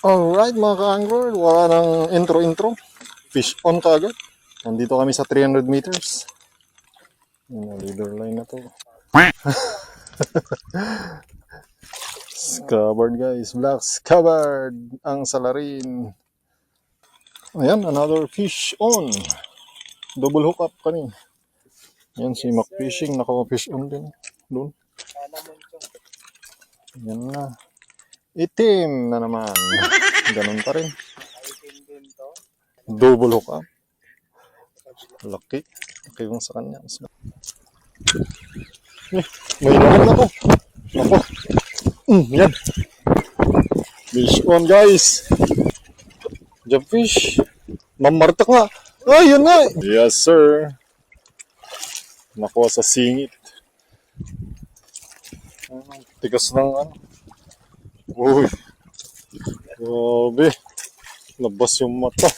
Alright mga ka-angler, wala nang intro-intro. Fish on ka agad. Nandito kami sa 300 meters. Yung leader line na to. Scabbard guys, black scabbard ang salarin. Ayan, another fish on. Double hook up kanina. Yan si Mac Fishing, naka-fish on din. Doon. Yan na. Itim na naman. Ganun pa rin. Double hook up. Laki. Laki yung sa kanya. May laman na to. Ako. Yan. Fish on guys. Jump fish. Mamartak nga. Ay, yun na. Yes sir. Nakuha sa singit. Tigas ng ano. Uy. Grabe. Labas yung mata.